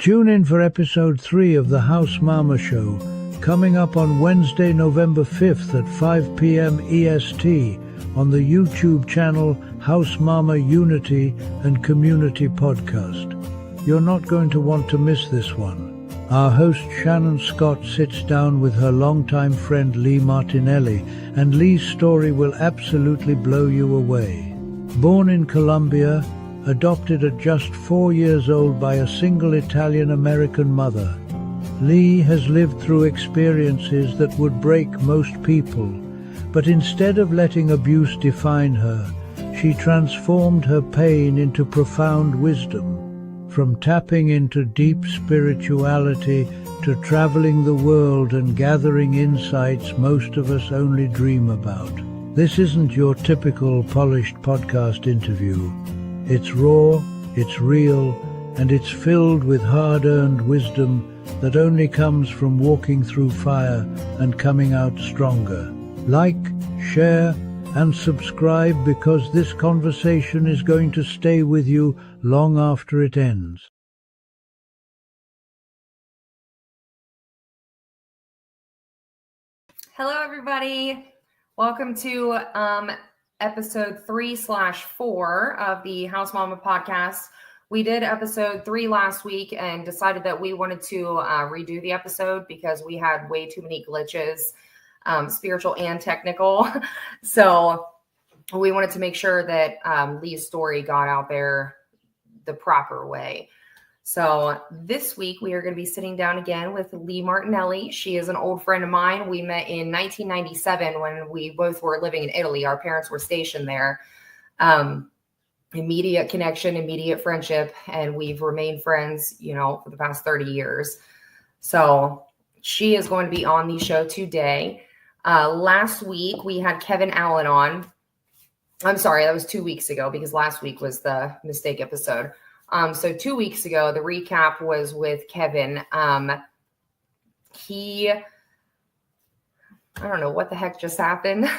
Tune in for episode 3 of the House Mama Show, coming up on Wednesday, November 5th at 5 p.m. EST on the YouTube channel House Mama Unity and Community Podcast. You're not going to want to miss this one. Our host Shannon Scott sits down with her longtime friend Leigh Martinelli, and Leigh's story will absolutely blow you away. Born in Colombia, adopted at just 4 years old by a single Italian-American mother, Leigh has lived through experiences that would break most people, but instead of letting abuse define her, she transformed her pain into profound wisdom. From tapping into deep spirituality to traveling the world and gathering insights most of us only dream about. This isn't your typical polished podcast interview. It's raw, it's real, and it's filled with hard-earned wisdom that only comes from walking through fire and coming out stronger. Like, share, and subscribe, because this conversation is going to stay with you long after it ends. Hello, everybody. Welcome to episode 3/4 of the House Mama podcast. We did episode 3 last week and decided that we wanted to redo the episode because we had way too many glitches, spiritual and technical. So we wanted to make sure that Leigh's story got out there the proper way. So this week we are going to be sitting down again with Leigh Martinelli. She is an old friend of mine. We met in 1997 when we both were living in Italy. Our parents were stationed there. Immediate connection, immediate friendship, and we've remained friends, for the past 30 years. So she is going to be on the show today. Last week we had Kevin Allen on. I'm sorry, that was 2 weeks ago because last week was the mistake episode. So 2 weeks ago, the recap was with Kevin. I don't know what the heck just happened.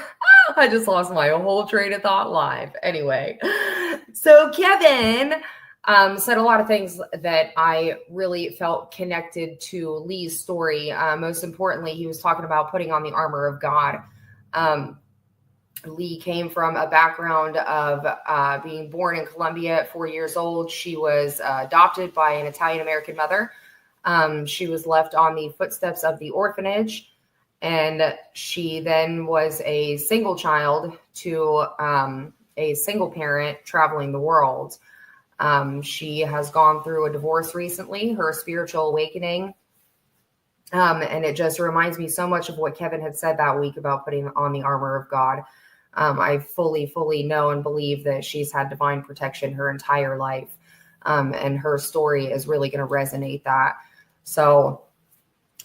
I just lost my whole train of thought live. Anyway, so Kevin said a lot of things that I really felt connected to Leigh's story. Most importantly, he was talking about putting on the armor of God. Leigh came from a background of being born in Colombia at 4 years old. She was adopted by an Italian-American mother. She was left on the footsteps of the orphanage, and she then was a single child to a single parent traveling the world. She has gone through a divorce recently, her spiritual awakening. And it just reminds me so much of what Kevin had said that week about putting on the armor of God. I fully know and believe that she's had divine protection her entire life. And her story is really going to resonate that. So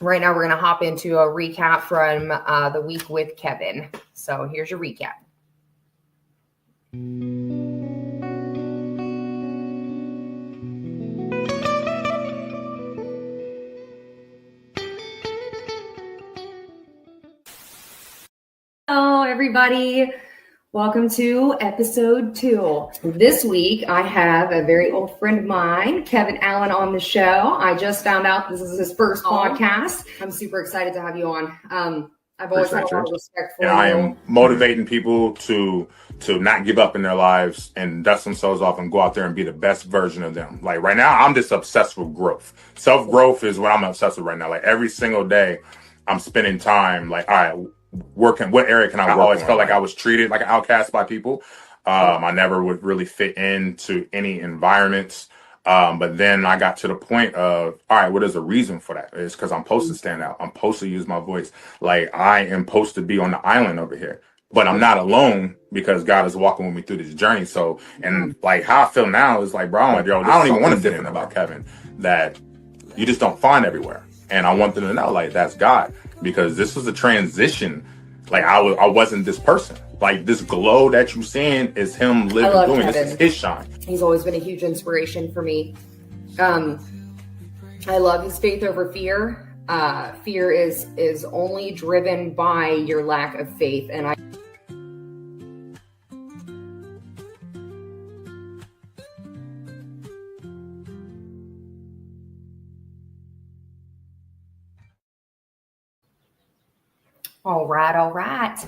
right now we're going to hop into a recap from the week with Kevin. So here's your recap. Hello, everybody. Welcome to episode 2. This week, I have a very old friend of mine, Kevin Allen, on the show. I just found out this is his first podcast. I'm super excited to have you on. I've always had a lot of respect for you. I am motivating people to not give up in their lives and dust themselves off and go out there and be the best version of them. Like right now, I'm just obsessed with growth. Self-growth is what I'm obsessed with right now. Like every single day, I'm spending time like, all right, what area can I work? I always felt like I was treated like an outcast by people. I never would really fit into any environments. But then I got to the point of, all right, what is the reason for that? It's because I'm supposed to stand out. I'm supposed to use my voice. Like I am supposed to be on the island over here, but I'm not alone because God is walking with me through this journey. So, and like how I feel now is like, bro, I don't even want to different about Kevin that you just don't find everywhere. And I want them to know like, that's God, because this was a transition. Like I wasn't this person. Like this glow that you're seeing is him living, doing. Kevin. This is his shine. He's always been a huge inspiration for me. I love his faith over fear. Fear is only driven by your lack of faith. And All right, all right.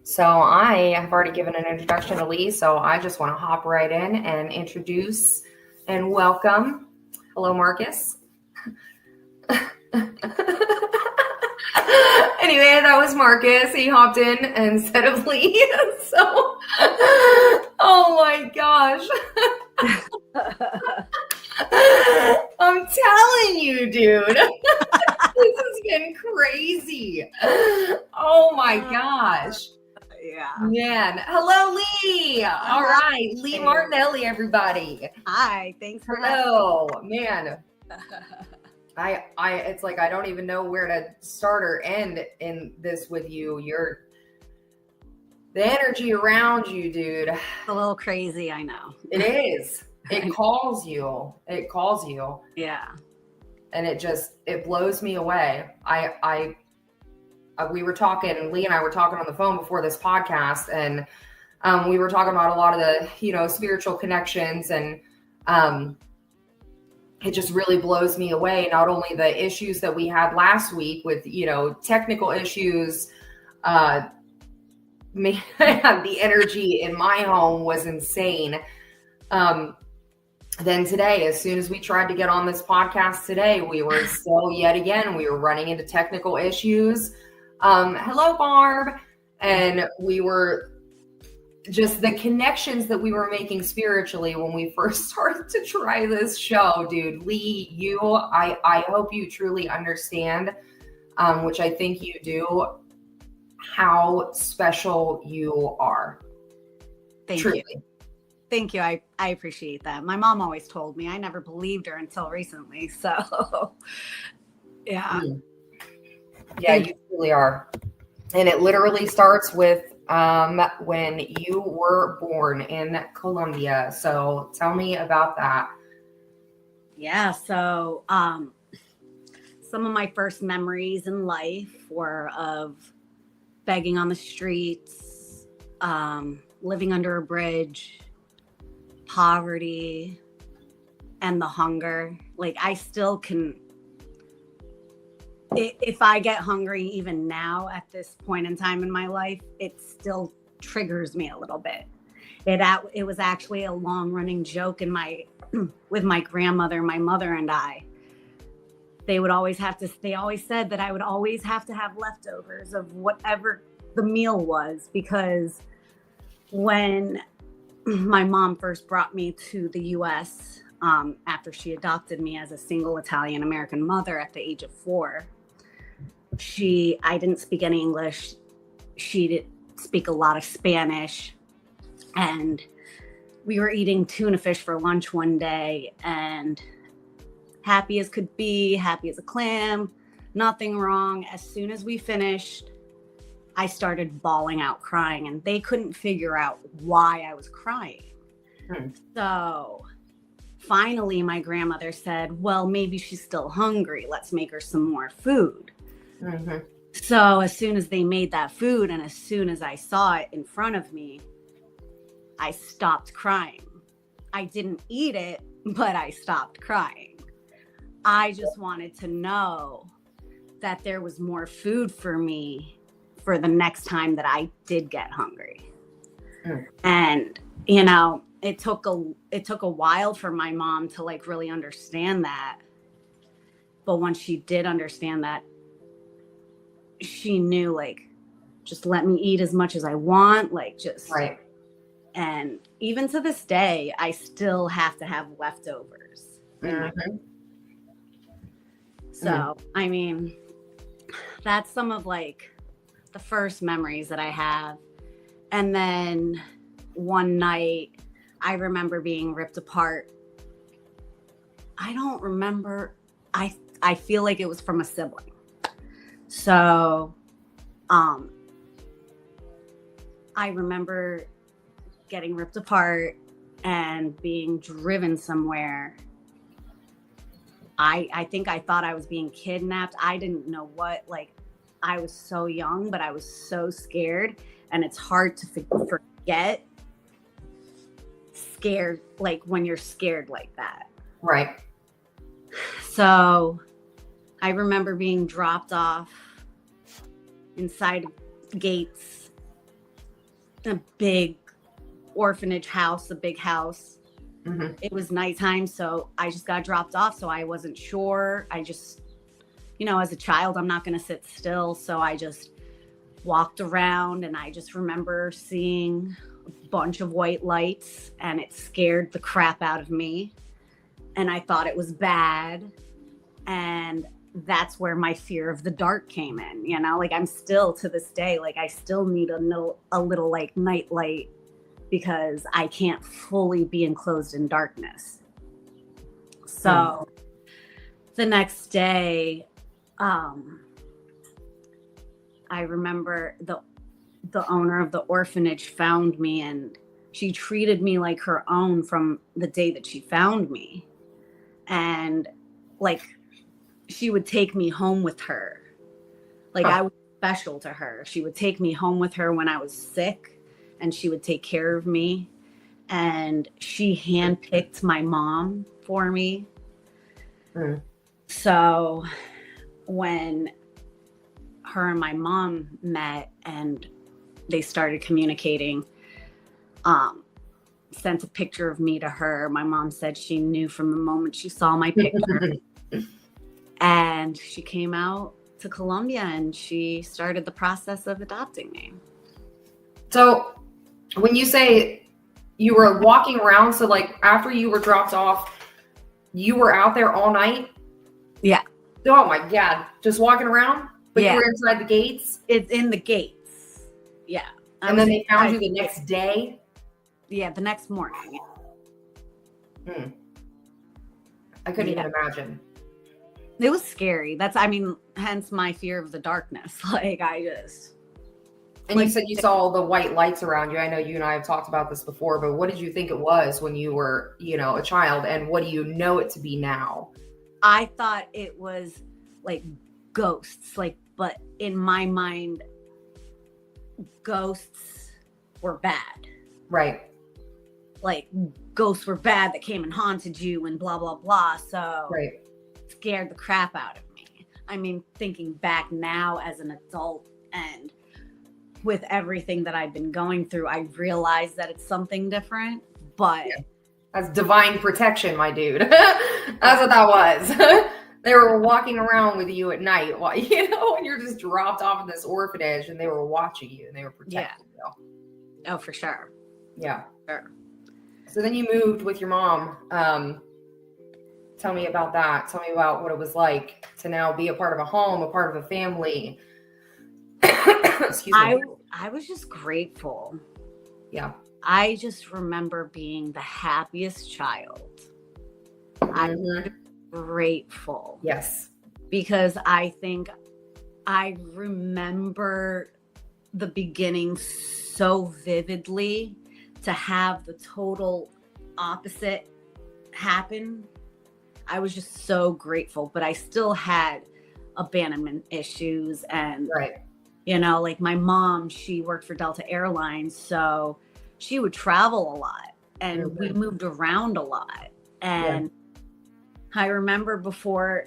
So I have already given an introduction to Leigh, so I just want to hop right in and introduce and welcome. Hello, Marcus. Anyway, that was Marcus. He hopped in instead of Leigh. So, oh my gosh. I'm telling you, dude. This has been crazy. Oh my gosh. Yeah. Man. Hello, Leigh. All right. Leigh Martinelli, everybody. Hi. Thanks for Hello. Man. It's like I don't even know where to start or end in this with you. The energy around you, dude. a little crazy, I know. It is. It calls you. It calls you. Yeah. And it blows me away. We were talking, Leigh and I were talking on the phone before this podcast, and we were talking about a lot of the, spiritual connections, and it just really blows me away. Not only the issues that we had last week with, technical issues, the energy in my home was insane. Then today, as soon as we tried to get on this podcast today, we were still we were running into technical issues. Hello, Barb. And we were just the connections that we were making spiritually when we first started to try this show, dude. Leigh, I hope you truly understand, which I think you do, how special you are. Thank you. Thank you. I appreciate that. My mom always told me. I never believed her until recently. So, yeah. Yeah, you really are. And it literally starts with when you were born in Colombia. So tell me about that. Yeah. So some of my first memories in life were of begging on the streets, living under a bridge, poverty, and the hunger. Like, I still can, if I get hungry even now at this point in time in my life, it still triggers me a little bit. It was actually a long running joke with my grandmother, my mother, and I. They always said that I would always have to have leftovers of whatever the meal was, because when my mom first brought me to the U.S. After she adopted me as a single Italian American mother at the age of 4. I didn't speak any English. She didn't speak a lot of Spanish. And we were eating tuna fish for lunch one day, and happy as could be, happy as a clam, nothing wrong. As soon as we finished, I started bawling out, crying, and they couldn't figure out why I was crying. So finally, my grandmother said, well, maybe she's still hungry. Let's make her some more food. Mm-hmm. So as soon as they made that food, and as soon as I saw it in front of me, I stopped crying. I didn't eat it, but I stopped crying. I just wanted to know that there was more food for me for the next time that I did get hungry. And, it took a while for my mom to really understand that. But once she did understand that, she knew, just let me eat as much as I want, right. And even to this day, I still have to have leftovers. Mm-hmm. So, I mean, that's some of the first memories that I have. And then one night, I remember being ripped apart. I don't remember. I feel like it was from a sibling. So, I remember getting ripped apart and being driven somewhere. I think I thought I was being kidnapped. I didn't know what, I was so young, but I was so scared. And it's hard to forget scared, when you're scared like that. Right. So I remember being dropped off inside gates, a big orphanage house, a big house. Mm-hmm. It was nighttime, so I just got dropped off. So I wasn't sure. I just, as a child, I'm not going to sit still. So I just walked around, and I just remember seeing a bunch of white lights, and it scared the crap out of me. And I thought it was bad. And that's where my fear of the dark came in, like I'm still to this day, like I still need a little like night light because I can't fully be enclosed in darkness. So the next day, I remember the owner of the orphanage found me, and she treated me like her own from the day that she found me. And like, she would take me home with her. Like I was special to her. She would take me home with her when I was sick, and she would take care of me. And she handpicked my mom for me. Mm. So when her and my mom met and they started communicating, sent a picture of me to her. My mom said she knew from the moment she saw my picture. And she came out to Colombia, and she started the process of adopting me. So when you say you were walking around, so like after you were dropped off, you were out there all night? Yeah. Oh my God. Just walking around? But Yeah. you were inside the gates? It's in the gates. Yeah. And then they found you the next day? Yeah, the next morning. I couldn't even imagine. It was scary. Hence my fear of the darkness. Like And you said you saw all the white lights around you. I know you and I have talked about this before, but what did you think it was when you were, a child? And what do you know it to be now? I thought it was like ghosts, but in my mind, ghosts were bad. Right. Like ghosts were bad that came and haunted you and blah, blah, blah. So right. Scared the crap out of me. I mean, thinking back now as an adult and with everything that I've been going through, I realize that it's something different, but that's divine protection, my dude. That's what that was. They were walking around with you at night while, when you're just dropped off in this orphanage, and they were watching you and they were protecting you. Oh, for sure. Yeah. Sure. So then you moved with your mom. Tell me about that. Tell me about what it was like to now be a part of a home, a part of a family. Excuse me. I was just grateful. Yeah. I just remember being the happiest child. I'm grateful. Yes. Because I think I remember the beginning so vividly. To have the total opposite happen, I was just so grateful, but I still had abandonment issues. And, like my mom, she worked for Delta Airlines, so she would travel a lot, and we moved around a lot. And I remember before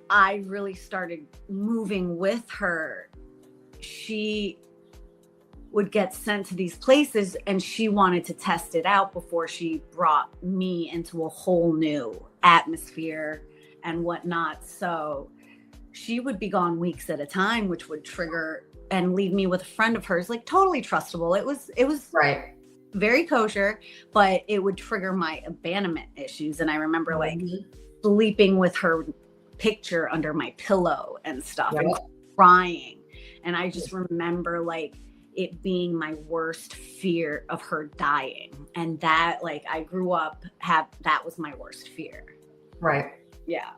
I really started moving with her, she would get sent to these places, and she wanted to test it out before she brought me into a whole new atmosphere and whatnot. So she would be gone weeks at a time, which would trigger and leave me with a friend of hers, like totally trustable. It was very kosher, but it would trigger my abandonment issues. And I remember sleeping with her picture under my pillow and stuff and crying. And I just remember it being my worst fear of her dying. And that I grew up that was my worst fear. Right. Yeah.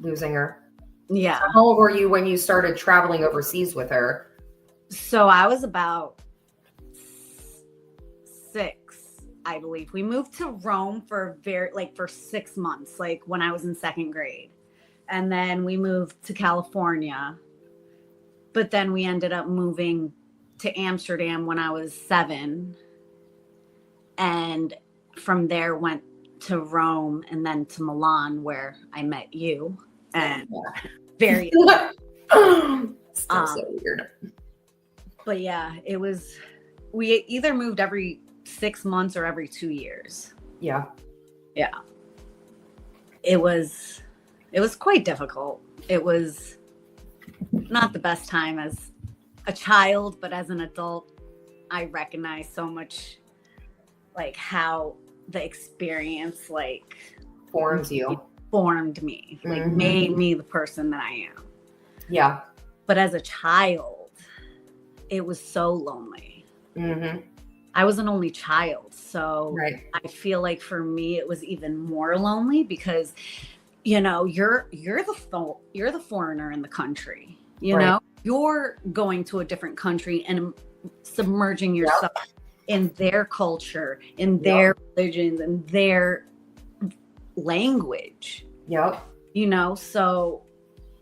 Losing her. Yeah. So how old were you when you started traveling overseas with her? So I was about 6, I believe. We moved to Rome for for 6 months, when I was in 2nd grade. And then we moved to California. But then we ended up moving to Amsterdam when I was 7. And from there went to Rome and then to Milan, where I met you. And very Still so weird. But yeah, we either moved every 6 months or every 2 years. Yeah. Yeah. It was quite difficult. It was not the best time as a child, but as an adult, I recognize so much like how the experience like Forms you. formed me, like made me the person that I am. Yeah. But as a child, it was so lonely. Mm-hmm. I was an only child, so Right. I feel like for me it was even more lonely because, you know, you're the foreigner in the country. You Right. know, you're going to a different country and submerging yourself in their culture, in their religions, and their language. Yep. You know, so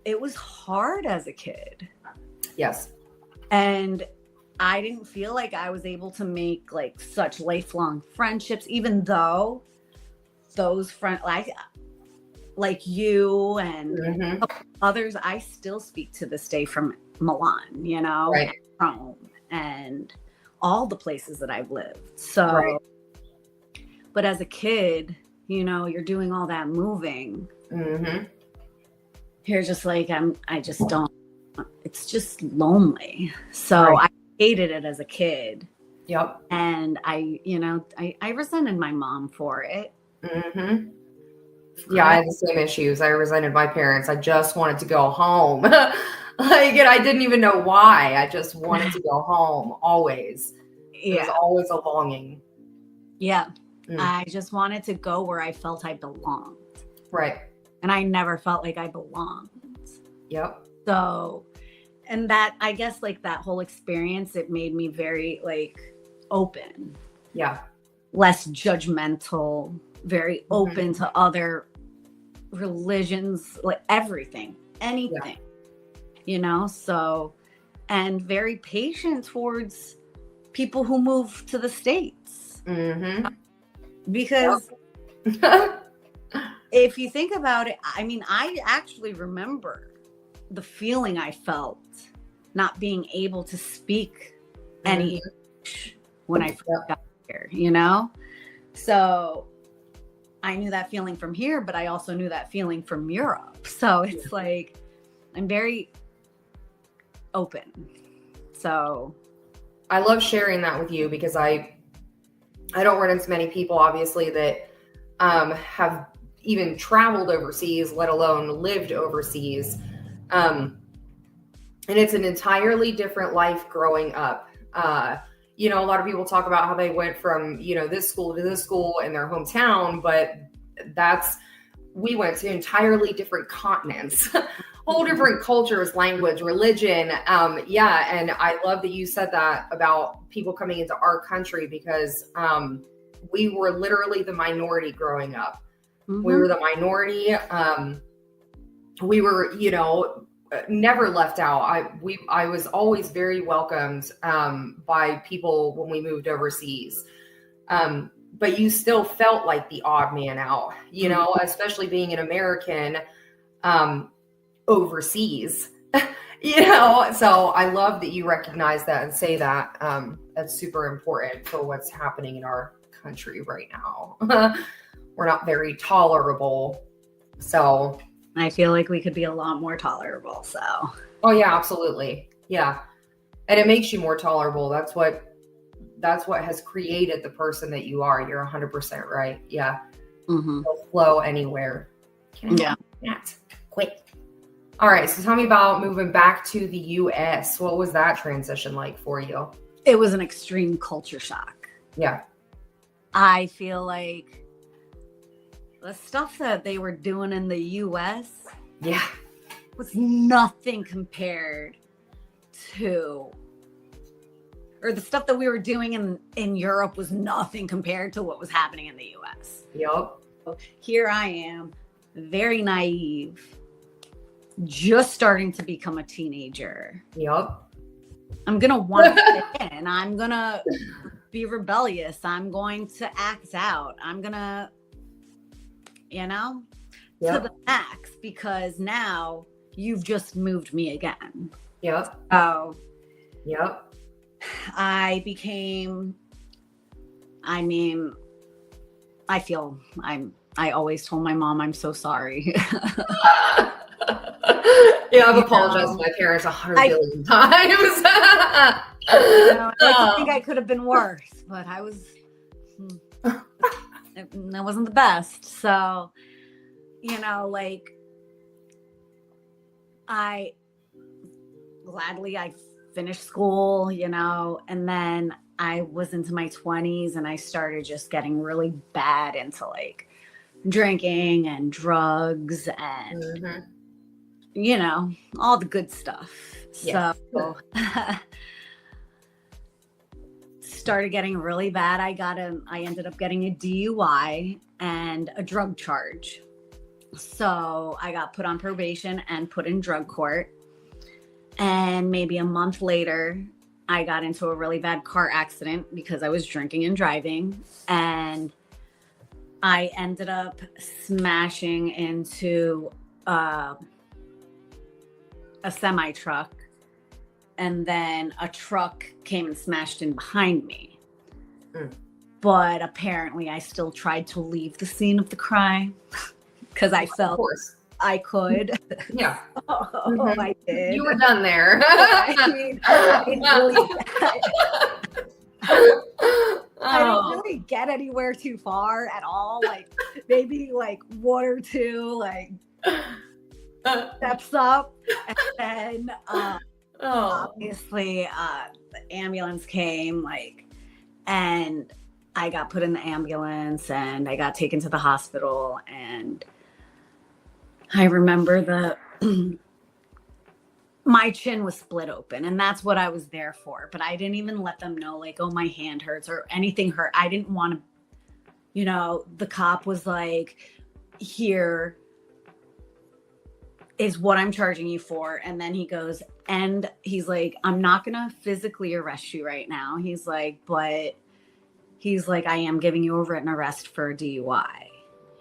it was hard as a kid. Yes. And I didn't feel like I was able to make like such lifelong friendships, even though those friends like you and others, I still speak to this day from Milan, you know, Right. and Rome and all the places that I've lived. So, Right. but as a kid, you know, you're doing all that moving. Mm-hmm. You're just like, I just don't, it's just lonely. So Right. I hated it as a kid. Yep. And I resented my mom for it. Mm-hmm. Yeah, I had the same issues. I resented my parents. I just wanted to go home. And I didn't even know why. I just wanted to go home always. It was always a longing. Yeah. Mm. I just wanted to go where I felt I belonged. Right. And I never felt like I belonged. Yep. So, and that, I guess like that whole experience, it made me very like open. Yeah. Less judgmental, very open to other religions, like everything, anything, you know? So, and very patient towards people who move to the States. Mm-hmm. Because if you think about it, I mean, I actually remember the feeling I felt not being able to speak any English when I first got here, you know? So I knew that feeling from here, but I also knew that feeling from Europe. So it's like, I'm very open. So I love sharing that with you because I don't run into many people, obviously, that have even traveled overseas, let alone lived overseas. And it's an entirely different life growing up. You know, a lot of people talk about how they went from, you know, this school to this school in their hometown, but we went to entirely different continents, whole different cultures, language, religion. Yeah. And I love that you said that about people coming into our country because we were literally the minority growing up. We were the minority. We were, you know, never left out. I was always very welcomed by people when we moved overseas. But you still felt like the odd man out, you know, especially being an American overseas, you know. So I love that you recognize that and say that. That's super important for what's happening in our country right now. We're not very tolerable. So I feel like we could be a lot more tolerable. So, oh yeah, absolutely. Yeah. And it makes you more tolerable. That's what has created the person that you are. You're 100% right. Yeah. It'll flow anywhere. Quick. All right. So tell me about moving back to the US. What was that transition like for you? It was an extreme culture shock. Yeah. I feel like the stuff that they were doing in the US was nothing compared to, or the stuff that we were doing in Europe was nothing compared to what was happening in the US. Yep. So here I am, very naive, just starting to become a teenager. Yep. I'm going to want to fit in. I'm going to be rebellious. I'm going to act out. I'm going to, you know, to the max, because now you've just moved me again. Yep. Oh, yep. I became, I mean, I always told my mom, I'm so sorry. Yeah, I've apologized to my parents 100 billion times. I like to think I could have been worse, but I was, it wasn't the best. So, like, I finished school, and then I was into my 20s and I started just getting really bad into like drinking and drugs and, all the good stuff. Yeah. So started getting really bad. I ended up getting a DUI and a drug charge. So I got put on probation and put in drug court. And maybe a month later, I got into a really bad car accident because I was drinking and driving. And I ended up smashing into a semi truck. And then a truck came and smashed in behind me. But apparently I still tried to leave the scene of the crime because I felt I could. Yeah. I did. You were done there. I mean, I didn't really get anywhere too far at all. Like maybe like one or two like steps up, and then obviously the ambulance came, and I got put in the ambulance and I got taken to the hospital, and I remember my chin was split open, and that's what I was there for. But I didn't even let them know, like, oh, my hand hurts or anything hurt. I didn't want to, the cop was like, here is what I'm charging you for. And then he goes, and he's like, I'm not going to physically arrest you right now. He's like, I am giving you a written arrest for DUI.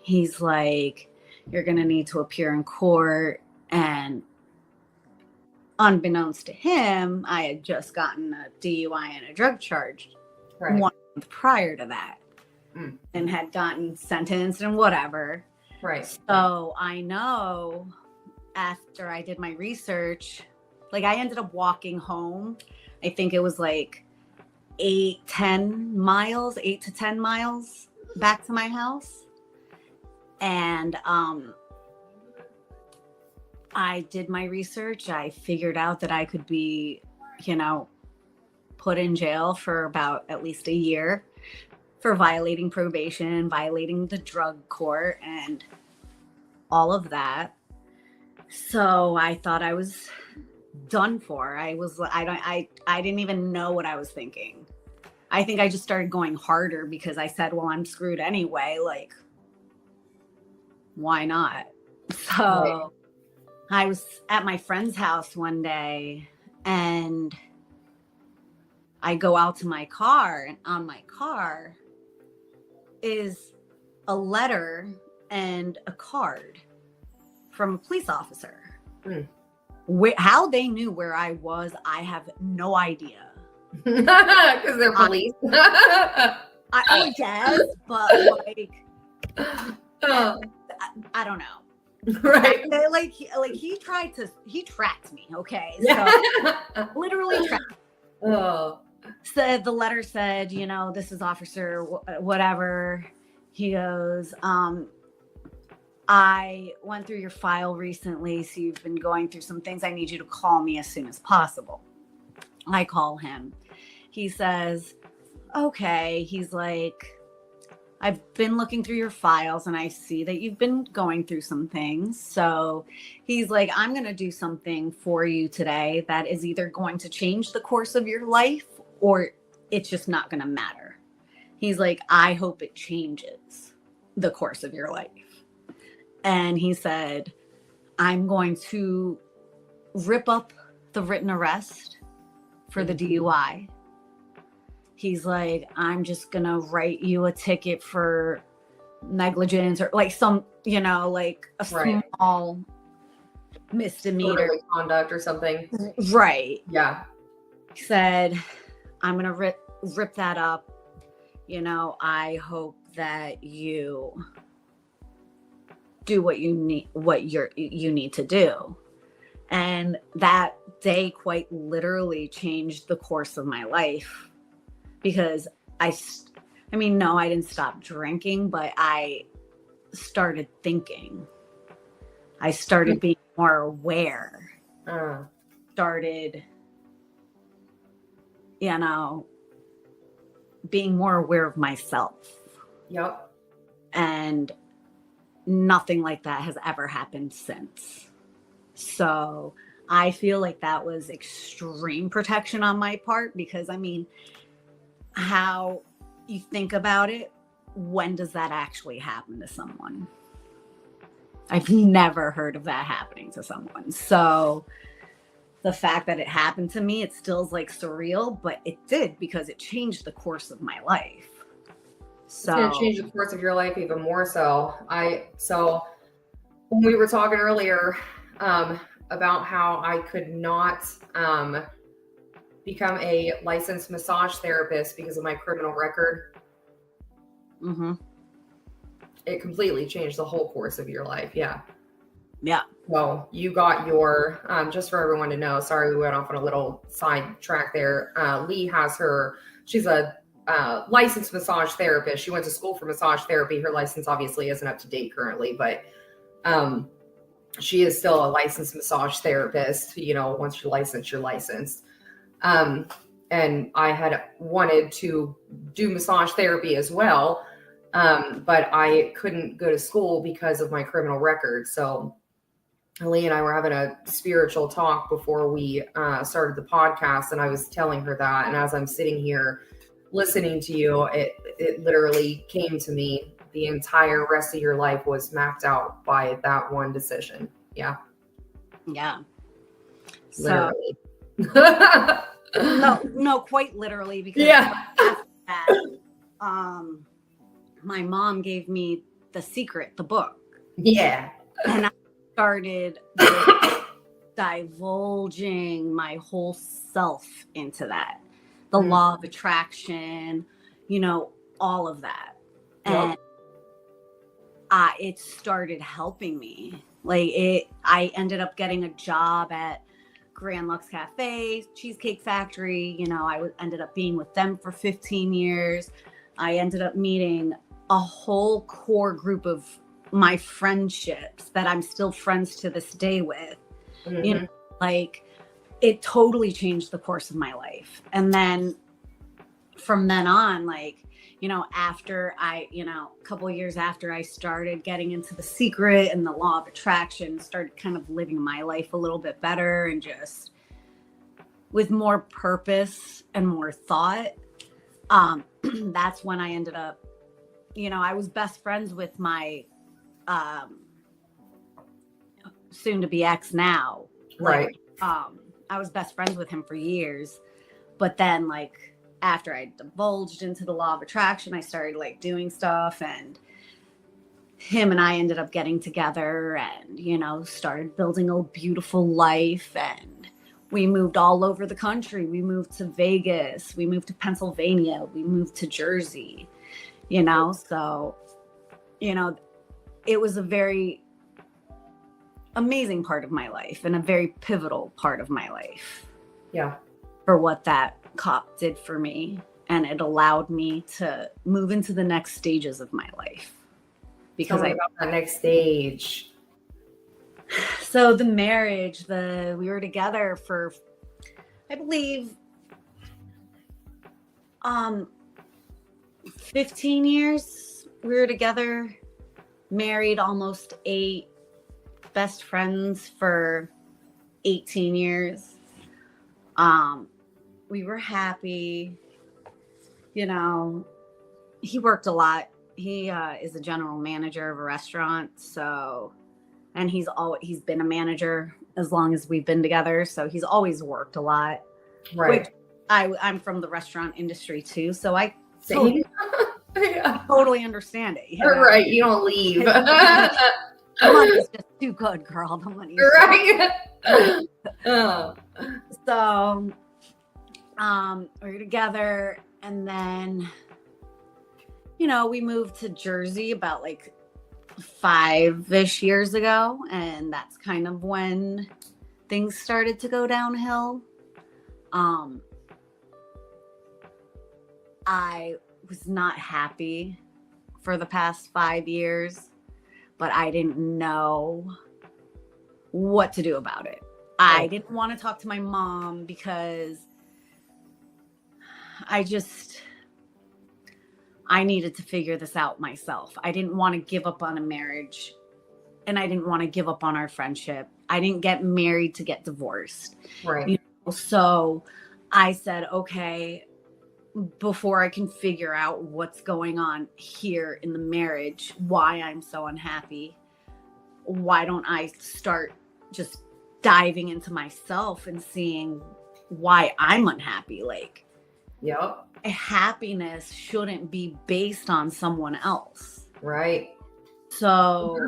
He's like, you're going to need to appear in court. And unbeknownst to him, I had just gotten a DUI and a drug charge 1 month prior to that, and had gotten sentenced and whatever. Right. So I know after I did my research, like I ended up walking home. I think it was like 8 to 10 miles back to my house. And I did my research. I figured out that I could be, put in jail for about at least a year for violating probation, violating the drug court, and all of that. So I thought I was done for. I didn't even know what I was thinking. I think I just started going harder because I said, well, I'm screwed anyway. Like, why not? So I was at my friend's house one day, and I go out to my car, and on my car is a letter and a card from a police officer. How they knew where I was, I have no idea. Because they're police. I guess, but I don't know. Right. He tracked me. Okay. So literally tracked me. Said the letter said, this is officer whatever. He goes, I went through your file recently, so you've been going through some things. I need you to call me as soon as possible. I call him. He says, okay. He's like, I've been looking through your files and I see that you've been going through some things. So he's like, I'm going to do something for you today that is either going to change the course of your life or it's just not going to matter. He's like, I hope it changes the course of your life. And he said, I'm going to rip up the written arrest for the DUI. He's like, I'm just going to write you a ticket for negligence or like some, like a small misdemeanor conduct or something. Right. Yeah. He said, I'm going to rip that up. You know, I hope that you do what you need to do. And that day quite literally changed the course of my life, because I didn't stop drinking, but I started thinking. I started being more aware. Started, you know, being more aware of myself. Yep. And nothing like that has ever happened since. So I feel like that was extreme protection on my part, because I mean, how you think about it, when does that actually happen to someone? I've never heard of that happening to someone. So the fact that it happened to me, it still is like surreal, but it did, because it changed the course of my life. So it's going to change the course of your life even more so. So when we were talking earlier about how I could not become a licensed massage therapist because of my criminal record, it completely changed the whole course of your life. Yeah. Well, you got your, just for everyone to know, sorry, we went off on a little side track there. Leigh has she's a licensed massage therapist. She went to school for massage therapy. Her license obviously isn't up to date currently, but she is still a licensed massage therapist. You know, once you're licensed, you're licensed. And I had wanted to do massage therapy as well, but I couldn't go to school because of my criminal record. So Leigh and I were having a spiritual talk before we started the podcast, and I was telling her that. And as I'm sitting here listening to you, it literally came to me. The entire rest of your life was mapped out by that one decision. Yeah. Literally. No, quite literally, because after that, my mom gave me The Secret, the book. Yeah. And I started divulging my whole self into that. The law of attraction, you know, all of that. And it started helping me. I ended up getting a job at Grand Lux Cafe, Cheesecake Factory. You know, I ended up being with them for 15 years. I ended up meeting a whole core group of my friendships that I'm still friends to this day with. You know, like, it totally changed the course of my life. And then from then on, like, you know, after a couple of years after I started getting into The Secret and the law of attraction, started kind of living my life a little bit better and just with more purpose and more thought. That's when I ended up, you know, I was best friends with my soon to be ex now. Right. I was best friends with him for years, but then, like, after I divulged into the law of attraction, I started like doing stuff, and him and I ended up getting together and, you know, started building a beautiful life. And we moved all over the country. We moved to Vegas. We moved to Pennsylvania. We moved to Jersey, you know, so, you know, it was a very amazing part of my life and a very pivotal part of my life. Yeah. For what that cop did for me, and it allowed me to move into the next stages of my life. Because Tell me about that next stage. So the marriage, we were together for, I believe, 15 years. We were together, married almost 8, best friends for 18 years. We were happy, you know. He worked a lot. He is a general manager of a restaurant, so, and he's been a manager as long as we've been together, so he's always worked a lot. Right. Which I'm from the restaurant industry too, so I totally understand it. You know? Right. You don't leave. The money's just too good, girl. The money's right. So We were together, and then, you know, we moved to Jersey about like 5-ish years ago, and that's kind of when things started to go downhill. I was not happy for the past 5 years, but I didn't know what to do about it. I didn't want to talk to my mom because I needed to figure this out myself. I didn't want to give up on a marriage, and I didn't want to give up on our friendship. I didn't get married to get divorced. Right. You know? So I said, okay, before I can figure out what's going on here in the marriage, why I'm so unhappy, why don't I start just diving into myself and seeing why I'm unhappy? Like, Yep. happiness shouldn't be based on someone else. Right. So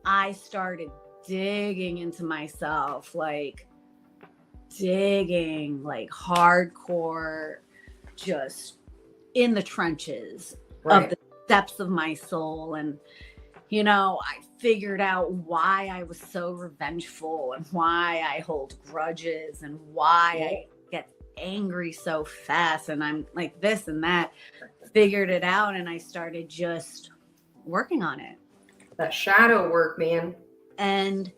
I started digging into myself, like digging like hardcore, just in the trenches of the depths of my soul. And, you know, I figured out why I was so revengeful and why I hold grudges and why I get angry so fast and I'm like this and that. Figured it out, and I started just working on it. That shadow work, man. And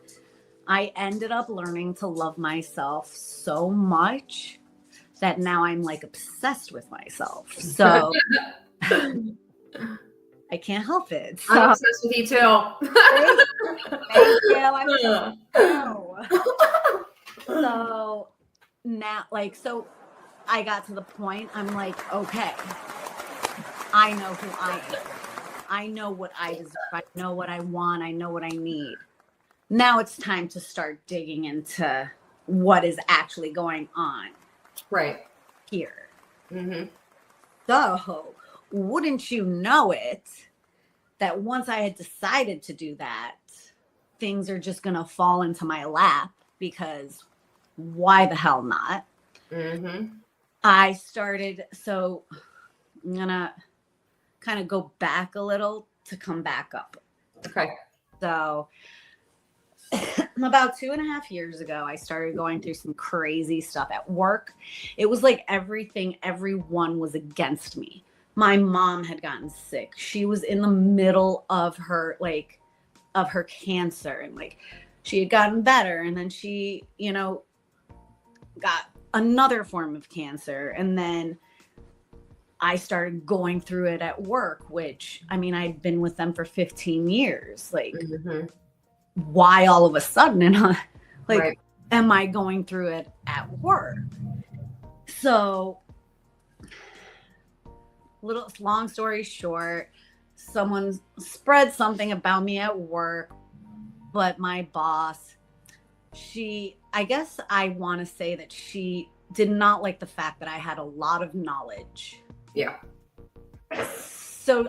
I ended up learning to love myself so much that now I'm like obsessed with myself. So I can't help it. So, I'm obsessed with you too. thank you. I'm so now, like, so I got to the point, I'm like, okay, I know who I am. I know what I deserve. I know what I want. I know what I need. Now it's time to start digging into what is actually going on here. Mm-hmm. So, wouldn't you know it, that once I had decided to do that, things are just going to fall into my lap, because why the hell not? Mm-hmm. I started, so I'm going to kind of go back a little to come back up. Okay. So about 2.5 years ago, I started going through some crazy stuff at work. It was like everyone was against me. My mom had gotten sick. She was in the middle of her cancer, and like she had gotten better, and then she, you know, got another form of cancer, and then I started going through it at work, which, I mean, I'd been with them for 15 years. Like, why all of a sudden? And am I going through it at work? So, long story short, someone spread something about me at work, but my boss, I guess I want to say that she did not like the fact that I had a lot of knowledge. Yeah. So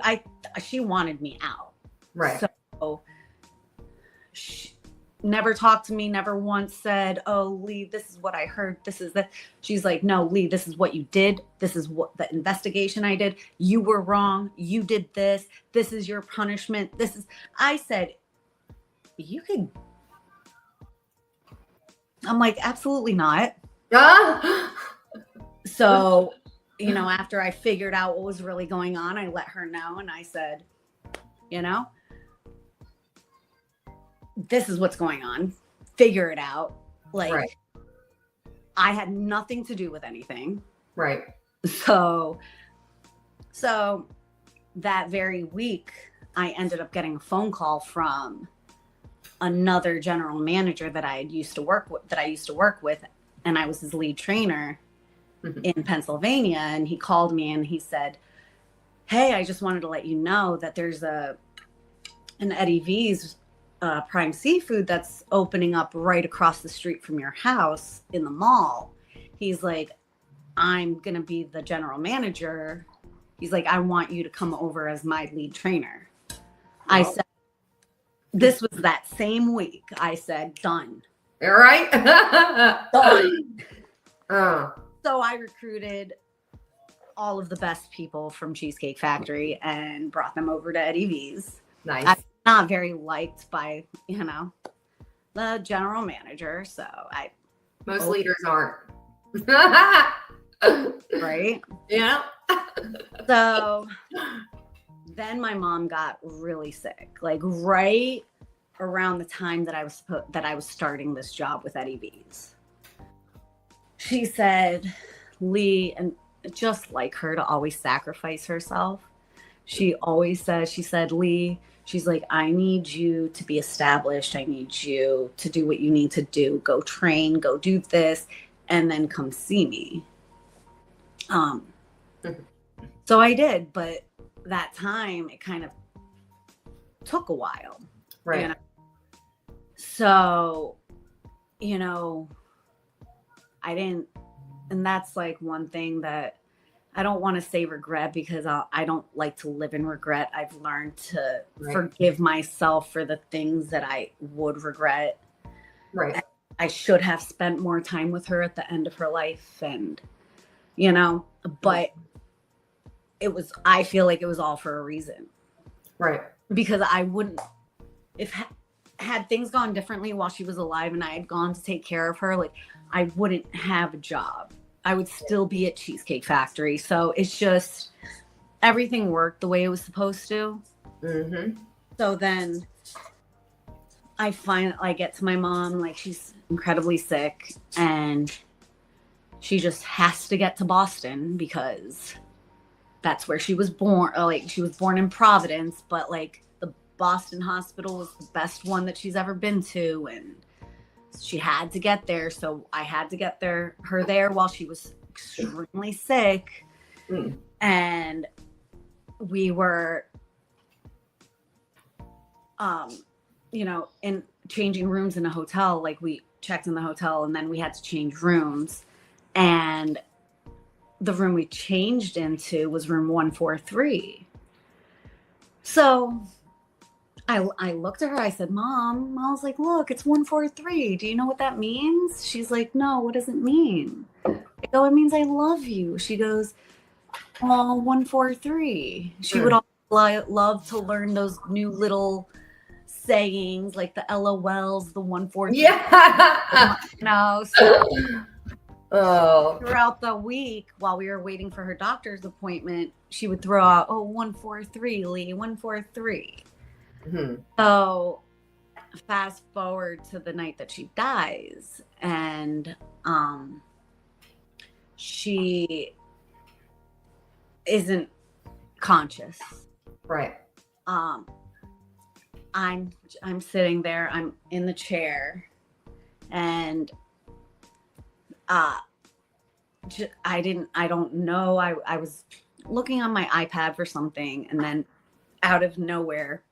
she wanted me out. Right. So she never talked to me, never once said, oh, Leigh, this is what I heard. This is that. She's like, no, Leigh, this is what you did. This is what the investigation I did. You were wrong. You did this. This is your punishment. I said, you could. I'm like, absolutely not. So, you know, after I figured out what was really going on, I let her know, and I said, you know, this is what's going on. Figure it out. Like, I had nothing to do with anything. Right. So that very week, I ended up getting a phone call from another general manager that I used to work with, and I was his lead trainer in Pennsylvania. And he called me and he said, hey, I just wanted to let you know that there's an Eddie V's Prime Seafood that's opening up right across the street from your house in the mall. He's like, I'm going to be the general manager. He's like, I want you to come over as my lead trainer. Wow. I said, this was that same week. I said, done. All right. Done. So I recruited all of the best people from Cheesecake Factory and brought them over to Eddie V's. Nice. I'm not very liked by, the general manager. So Most leaders aren't. right? Yeah. So then my mom got really sick, like right around the time that I was starting this job with Eddie V's. She said, Leigh, and just like her to always sacrifice herself. She said, Leigh, she's like, I need you to be established. I need you to do what you need to do. Go train, go do this, and then come see me. So I did, but that time it kind of took a while. Right. So, I didn't, and that's like one thing that I don't want to say regret, because I don't like to live in regret. I've learned to forgive myself for the things that I would regret. Right. I should have spent more time with her at the end of her life, and, but I feel like it was all for a reason. Right. Because I wouldn't, had things gone differently while she was alive and I had gone to take care of her, like I wouldn't have a job. I would still be at Cheesecake Factory. So it's just, everything worked the way it was supposed to. Mm-hmm. So then I get to my mom, like she's incredibly sick and she just has to get to Boston because that's where she was born. Like she was born in Providence, but like the Boston hospital was the best one that she's ever been to. And she had to get there. So I had to get her there while she was extremely sick. Mm. And we were, in changing rooms in a hotel. Like we checked in the hotel and then we had to change rooms. And the room we changed into was room 143. So I looked at her, I said, Mom, I was like, look, it's 143. Do you know what that means? She's like, no, what does it mean? I go, it means I love you. She goes, oh, 143. She would love to learn those new little sayings, like the LOLs, the 143. Yeah. No, so Oh. throughout the week while we were waiting for her doctor's appointment, she would throw out, oh, 143, Leigh, 143. Mm-hmm. So fast forward to the night that she dies, and she isn't conscious. Right. I'm sitting there, I'm in the chair, and I don't know. I was looking on my iPad for something, and then out of nowhere,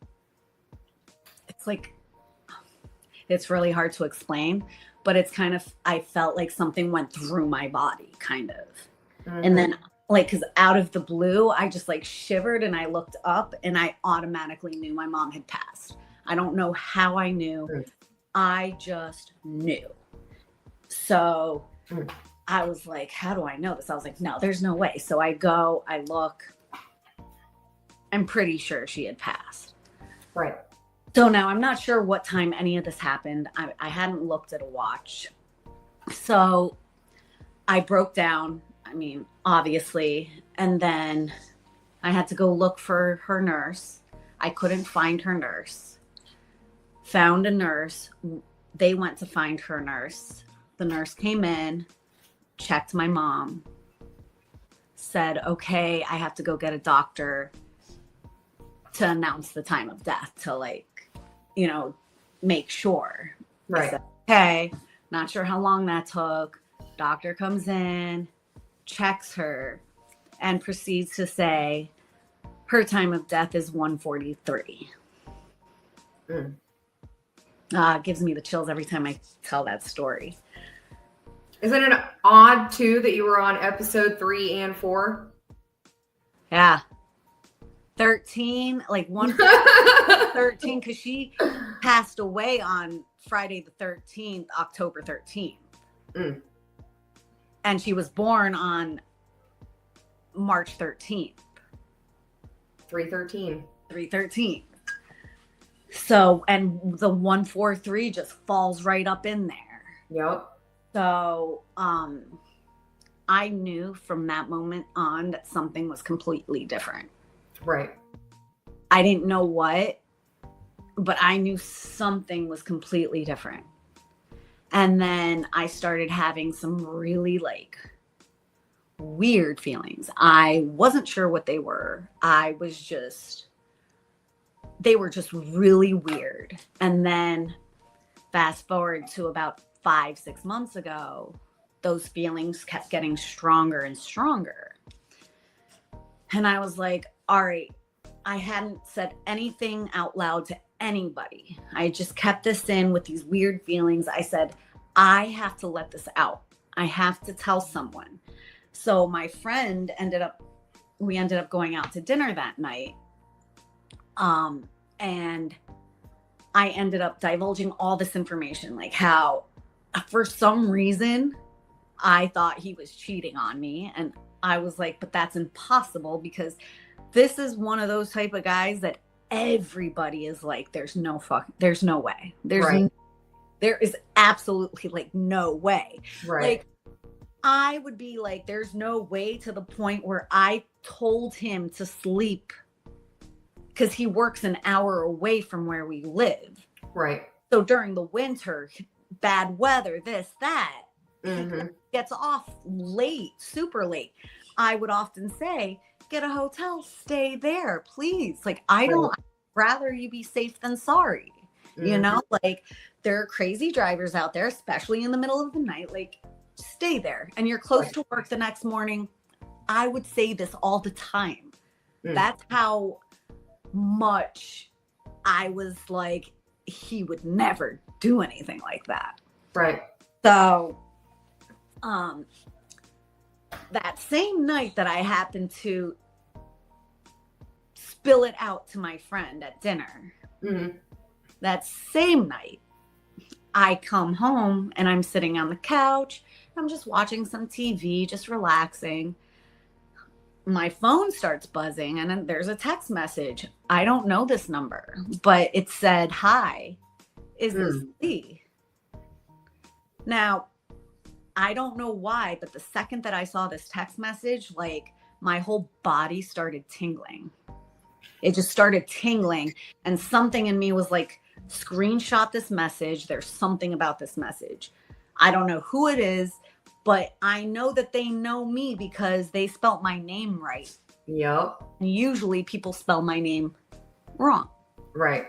it's really hard to explain, but it's kind of, I felt like something went through my body, kind of. Mm-hmm. And then because out of the blue, I just shivered and I looked up and I automatically knew my mom had passed. I don't know how I knew. Mm-hmm. I just knew. So I was like, how do I know this? I was like, no, there's no way. So I go, I look, I'm pretty sure she had passed. Right. So now I'm not sure what time any of this happened. I hadn't looked at a watch. So I broke down, obviously, and then I had to go look for her nurse. I couldn't find her nurse. Found a nurse. They went to find her nurse. The nurse came in, checked my mom, said, okay, I have to go get a doctor to announce the time of death, to make sure. Right. I said, okay, not sure how long that took. Doctor comes in, checks her, and proceeds to say her time of death is 1:43. Gives me the chills every time I tell that story. Isn't it odd too that you were on episode 3 and 4? Yeah. 13, 13, because she passed away on Friday the 13th, October 13th. And she was born on March 13th. 313. 313. So, and the 143 just falls right up in there. Yep. So, I knew from that moment on that something was completely different. Right. I didn't know what, but I knew something was completely different. And then I started having some really like weird feelings. I wasn't sure what they were. They were just really weird. And then fast forward to about 5-6 months ago, those feelings kept getting stronger and stronger. And I was like, all right, I hadn't said anything out loud to anybody. I just kept this in with these weird feelings. I said, I have to let this out. I have to tell someone. So my friend we ended up going out to dinner that night. And I ended up divulging all this information, like how for some reason I thought he was cheating on me. And I was like, but that's impossible, because this is one of those type of guys that everybody is like, there's no way. There is absolutely like no way. Right. Like I would be like, there's no way, to the point where I told him to sleep because he works an hour away from where we live. Right. So during the winter, bad weather, this, that, Mm-hmm. he gets off late, super late. I would often say, get a hotel, stay there, please. Like, I'd rather you be safe than sorry. Mm-hmm. You know, like there are crazy drivers out there, especially in the middle of the night. Like, stay there. And you're close to work the next morning. I would say this all the time. That's how much I was like, he would never do anything like that. Right. So, that same night that I happened to spill it out to my friend at dinner, that same night, I come home and I'm sitting on the couch. I'm just watching some TV, just relaxing. My phone starts buzzing and then there's a text message. I don't know this number, but it said, hi, is this Leigh? Now, I don't know why, but the second that I saw this text message, like my whole body started tingling. It just started tingling, and something in me was like, screenshot this message. There's something about this message. I don't know who it is, but I know that they know me because they spelt my name right. Yep. Usually people spell my name wrong. Right.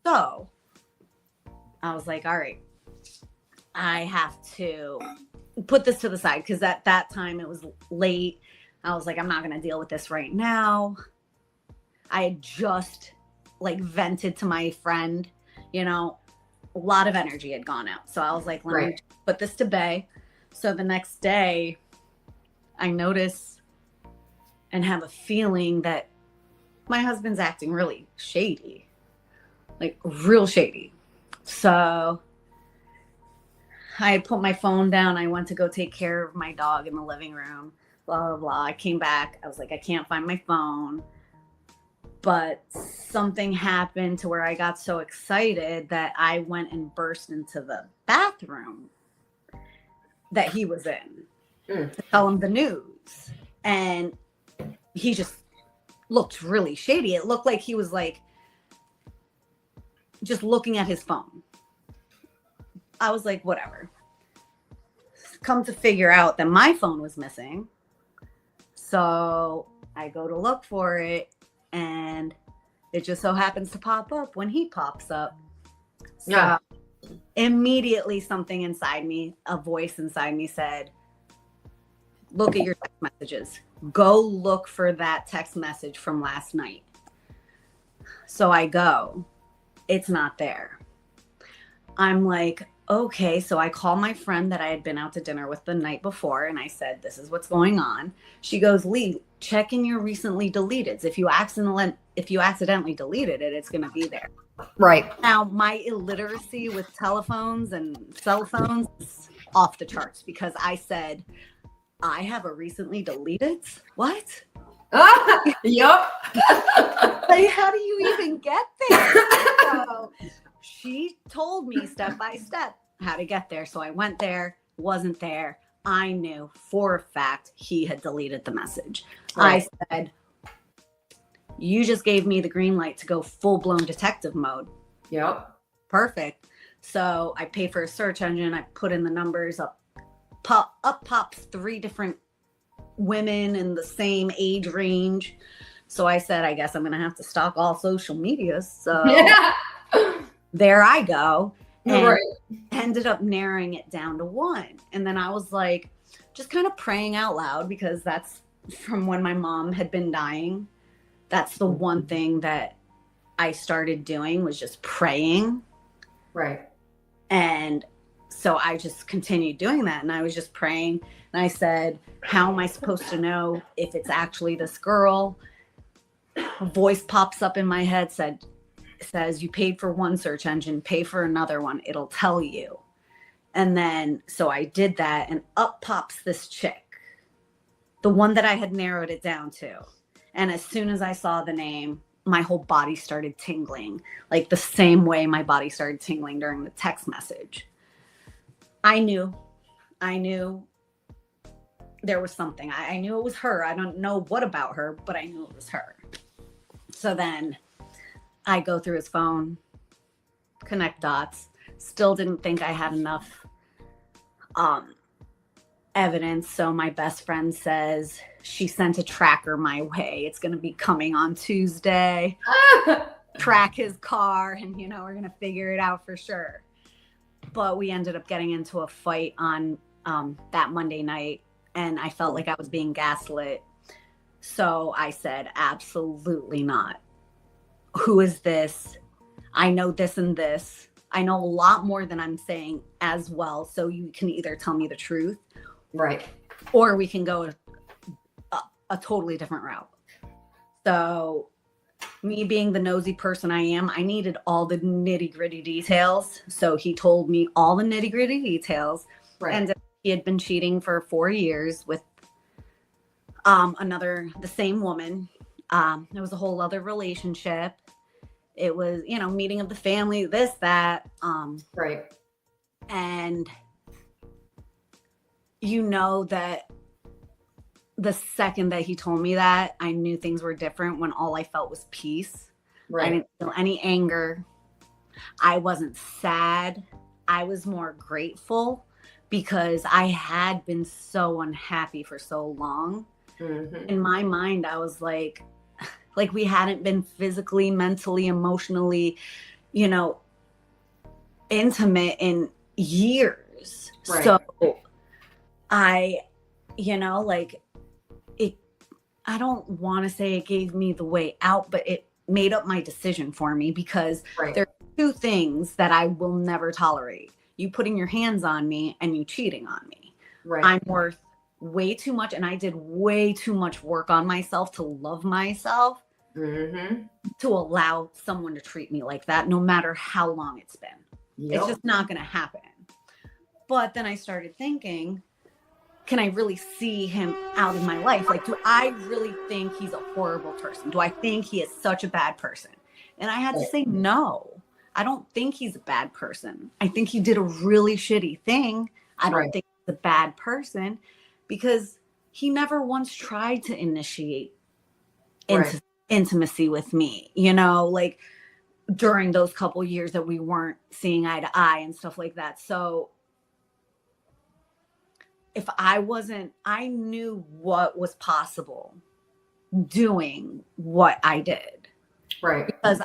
So I was like, all right, I have to put this to the side, because at that time it was late. I was like, I'm not going to deal with this right now. I had just like vented to my friend, you know, a lot of energy had gone out. So I was like, let me put this to bed. So the next day I notice and have a feeling that my husband's acting really shady, like real shady. So I had put my phone down. I went to go take care of my dog in the living room, blah, blah, blah. I came back. I was like, I can't find my phone. But something happened to where I got so excited that I went and burst into the bathroom that he was in to tell him the news. And he just looked really shady. It looked like he was like just looking at his phone. I was like, whatever. Come to figure out that my phone was missing. So I go to look for it, and it just so happens to pop up when he pops up. So immediately something inside me, a voice inside me said, look at your text messages. Go look for that text message from last night. So I go, it's not there. I'm like, okay. So I call my friend that I had been out to dinner with the night before, and I said, this is what's going on. She goes, Leigh, check in your recently deleteds. If you accidentally deleted it, it's going to be there. Right. Now, my illiteracy with telephones and cell phones is off the charts, because I said, I have a recently deleted. What? Yup. Like, how do you even get there? So she told me step by step how to get there. So I went there, wasn't there. I knew for a fact he had deleted the message. Right. I said, you just gave me the green light to go full-blown detective mode. Yep. Perfect. So I pay for a search engine. I put in the numbers, up pops 3 different women in the same age range. So I said, I guess I'm going to have to stalk all social media. So there I go. And ended up narrowing it down to 1. And then I was like, just kind of praying out loud, because that's from when my mom had been dying. That's the one thing that I started doing, was just praying. Right. And so I just continued doing that. And I was just praying. And I said, how am I supposed to know if it's actually this girl? A voice pops up in my head, says, you paid for one search engine, pay for another one. It'll tell you. And then, so I did that, and up pops this chick, the one that I had narrowed it down to. And as soon as I saw the name, my whole body started tingling, like the same way my body started tingling during the text message. I knew there was something. I knew it was her. I don't know what about her, but I knew it was her. So then I go through his phone, connect dots, still didn't think I had enough evidence. So my best friend says she sent a tracker my way. It's going to be coming on Tuesday. Track his car, and we're going to figure it out for sure. But we ended up getting into a fight on that Monday night, and I felt like I was being gaslit. So I said, absolutely not. Who is this? I know this and this. I know a lot more than I'm saying as well. So you can either tell me the truth, right, or we can go a totally different route. So me being the nosy person I am, I needed all the nitty gritty details. So he told me all the nitty gritty details. right. And he had been cheating for 4 years with the same woman. It was a whole other relationship. It was, meeting of the family, this, that. Right. And that the second that he told me that, I knew things were different, when all I felt was peace. Right. I didn't feel any anger. I wasn't sad. I was more grateful, because I had been so unhappy for so long. Mm-hmm. In my mind, I was like we hadn't been physically, mentally, emotionally, intimate in years. Right. So I don't want to say it gave me the way out, but it made up my decision for me, because there are 2 things that I will never tolerate. You putting your hands on me and you cheating on me. Right. I'm worth way too much, and I did way too much work on myself to love myself, mm-hmm. to allow someone to treat me like that, no matter how long it's been. Yep. It's just not going to happen. But then I started thinking, can I really see him out in my life? Like, do I really think he's a horrible person? Do I think he is such a bad person? And I had to say, no, I don't think he's a bad person. I think he did a really shitty thing. I don't think he's a bad person, because he never once tried to initiate intimacy with me, like during those couple years that we weren't seeing eye to eye and stuff like that. So I knew what was possible doing what I did. Right. Because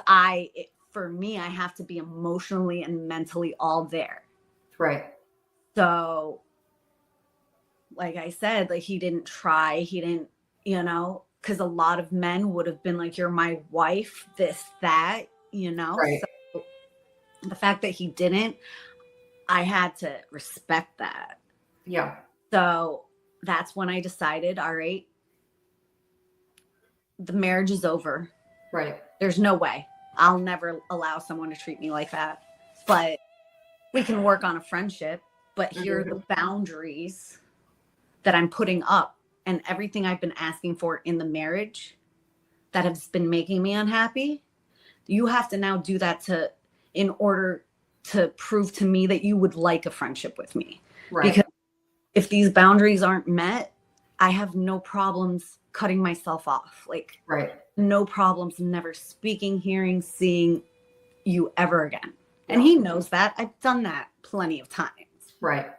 for me, I have to be emotionally and mentally all there. Right. So, like I said, he didn't try. He didn't, because a lot of men would have been like, you're my wife, this, that, Right. So the fact that he didn't, I had to respect that. Yeah. So that's when I decided, all right, the marriage is over. Right. There's no way. I'll never allow someone to treat me like that. But we can work on a friendship. But here are the boundaries that I'm putting up and everything I've been asking for in the marriage that has been making me unhappy, you have to now do that in order to prove to me that you would like a friendship with me. Right. Because if these boundaries aren't met, I have no problems cutting myself off. Like, right. no problems never speaking, hearing, seeing you ever again. And he knows that. I've done that plenty of times. Right.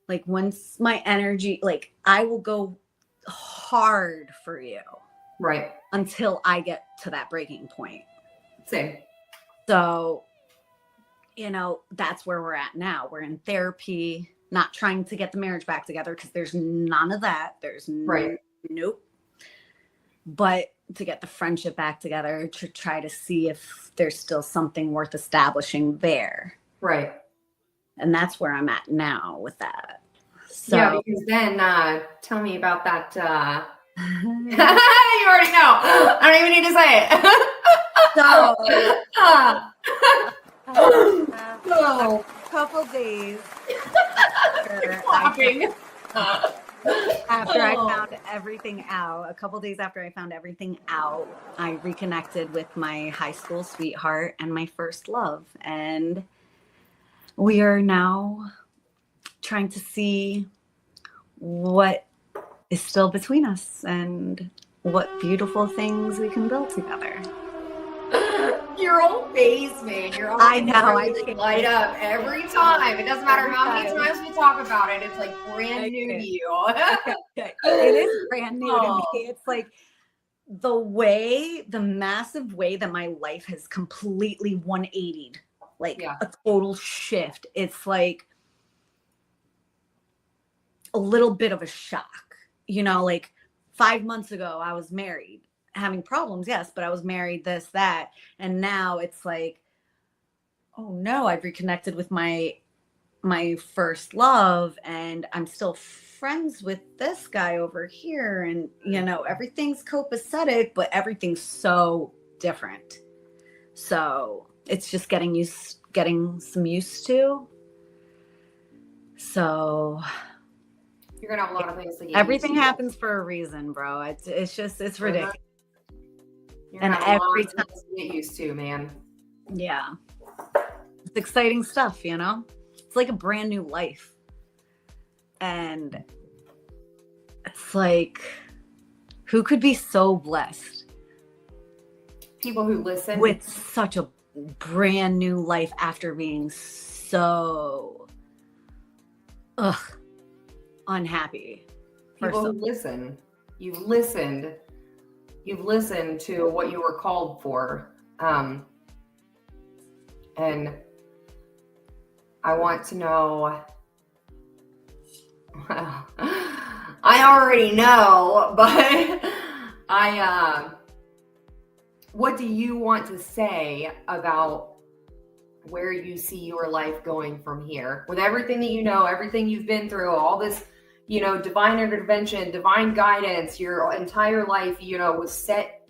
Like, once my energy, like, I will go hard for you. Right. Until I get to that breaking point. Same. So, that's where we're at now. We're in therapy, not trying to get the marriage back together because there's none of that. There's nope. But to get the friendship back together, to try to see if there's still something worth establishing there. Right. And that's where I'm at now with that. So, yeah, because then tell me about that. You already know. I don't even need to say it. So, a couple days after I found everything out, I reconnected with my high school sweetheart and my first love. And we are now trying to see what is still between us and what beautiful things we can build together. Your old face, man. Your old I know. I light up every time. It doesn't matter how many times we talk about it. It's like brand new to you. It is brand new to me. It's like the massive way that my life has completely 180'd, like a total shift. It's like a little bit of a shock, like 5 months ago I was married, having problems, yes, but I was married, this, that. And now it's like, oh no, I've reconnected with my first love and I'm still friends with this guy over here. And, everything's copacetic, but everything's so different. So it's just getting some used to. So you're going to have a lot of things to get everything happens for a reason, bro. It's ridiculous. And every time to get used to, man. Yeah. It's exciting stuff, It's like a brand new life. And it's like, who could be so blessed? People who listen. With such a brand new life after being so unhappy. People who listen. You've listened to what you were called for. And I want to know, well, I already know, but what do you want to say about where you see your life going from here? With everything that you know, everything you've been through, all this, divine intervention, divine guidance, your entire life, was set,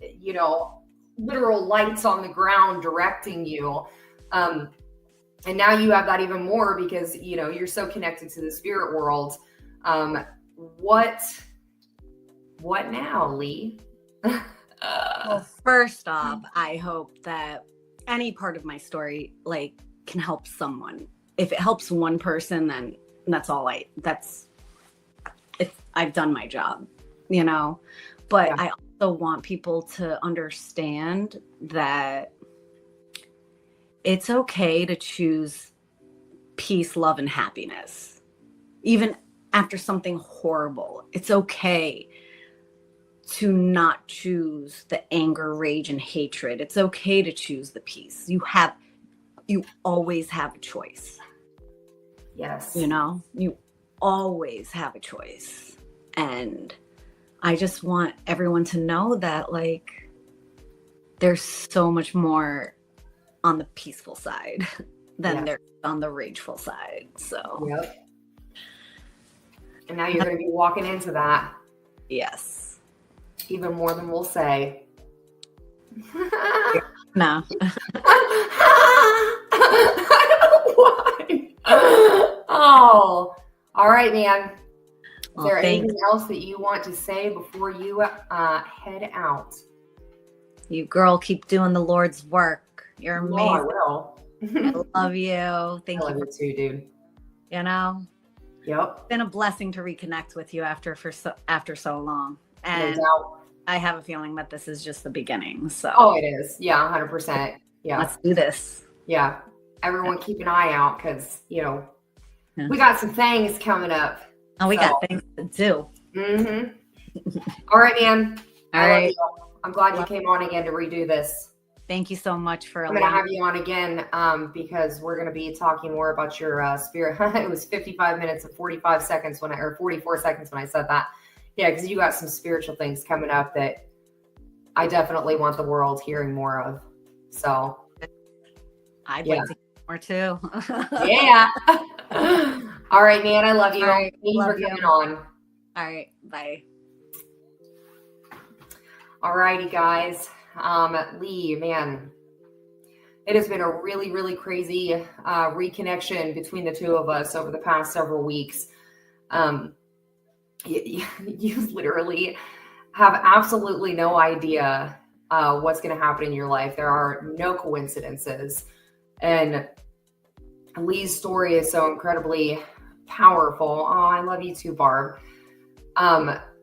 literal lights on the ground directing you. And now you have that even more because, you're so connected to the spirit world. What now, Leigh? Well, first off, I hope that any part of my story, can help someone. If it helps one person, then that's all I've done my job, but I also want people to understand that it's okay to choose peace, love, and happiness. Even after something horrible, it's okay to not choose the anger, rage, and hatred. It's okay to choose the peace. You always have a choice. Yes. You always have a choice. And I just want everyone to know that, there's so much more on the peaceful side than there's on the rageful side. So, yep. And now you're going to be walking into that. Yes. Even more than we'll say. No. Why? Oh, all right, man. Is there anything else that you want to say before you head out? You girl, keep doing the Lord's work. You're amazing. I will. I love you. Thank I love you. you too, dude. You know, Yep. it's been a blessing to reconnect with you after so long. And No doubt. I have a feeling that this is just the beginning. So Oh, it is. Yeah, 100%. Yeah. let's do this. Yeah. Everyone keep an eye out because, Yeah. we got some things coming up. Oh, we got things to do. Mm-hmm. All right, man. All right. I'm glad you came on again to redo this. Thank you so much for I'm going to have you on again because we're going to be talking more about your spirit. It was 55 minutes and 45 seconds or 44 seconds when I said that. Yeah, because you got some spiritual things coming up that I definitely want the world hearing more of. So I'd like to hear more too. Yeah. All right, man. I love you. All right, Thank you for you. coming on. All right. Bye. All righty, guys. Leigh, man, it has been a really, really crazy reconnection between the two of us over the past several weeks. You literally have absolutely no idea what's going to happen in your life. There are no coincidences. And Leigh's story is so incredibly powerful. Oh, I love you too, Barb.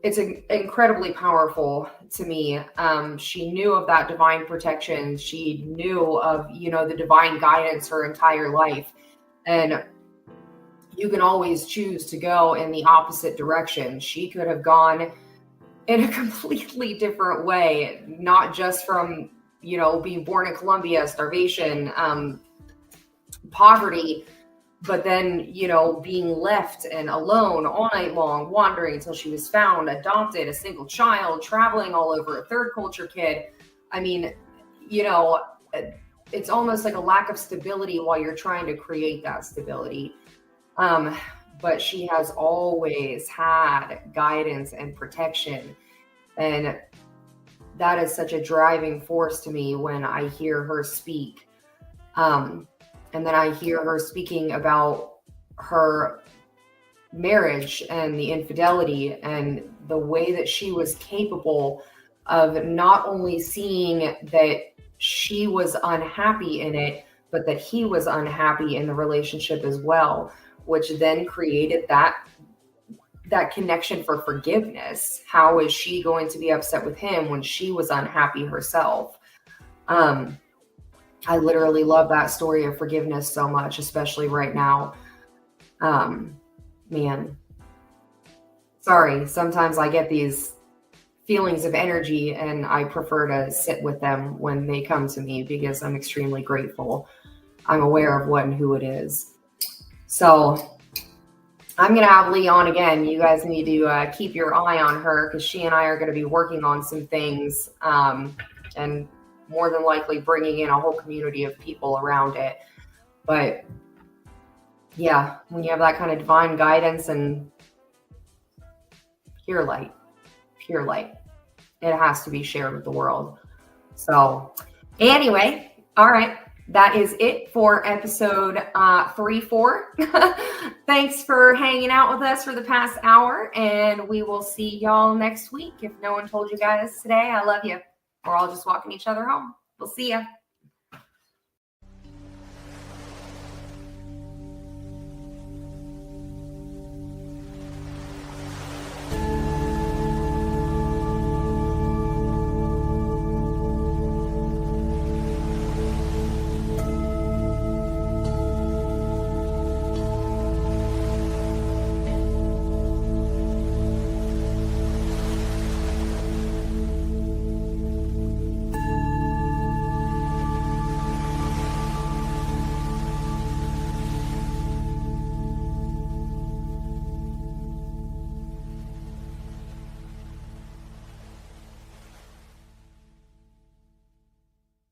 It's incredibly powerful to me. She knew of that divine protection. She knew of, the divine guidance her entire life. And you can always choose to go in the opposite direction. She could have gone in a completely different way, not just from, being born in Colombia, starvation, poverty, but then, being left and alone all night long, wandering until she was found, adopted, a single child, traveling all over, a third culture kid. I mean, it's almost like a lack of stability while you're trying to create that stability. But she has always had guidance and protection. And that is such a driving force to me when I hear her speak. And then I hear her speaking about her marriage and the infidelity and the way that she was capable of not only seeing that she was unhappy in it, but that he was unhappy in the relationship as well, which then created that connection for forgiveness. How is she going to be upset with him when she was unhappy herself? I literally love that story of forgiveness so much, especially right now. Man, sorry. Sometimes I get these feelings of energy and I prefer to sit with them when they come to me because I'm extremely grateful. I'm aware of what and who it is. So I'm going to have Leigh on again. You guys need to keep your eye on her because she and I are going to be working on some things and more than likely bringing in a whole community of people around it. But yeah, when you have that kind of divine guidance and pure light, it has to be shared with the world. So anyway, all right. That is it for episode 34. Thanks for hanging out with us for the past hour, and we will see y'all next week. If no one told you guys today, I love you. We're all just walking each other home. We'll see ya.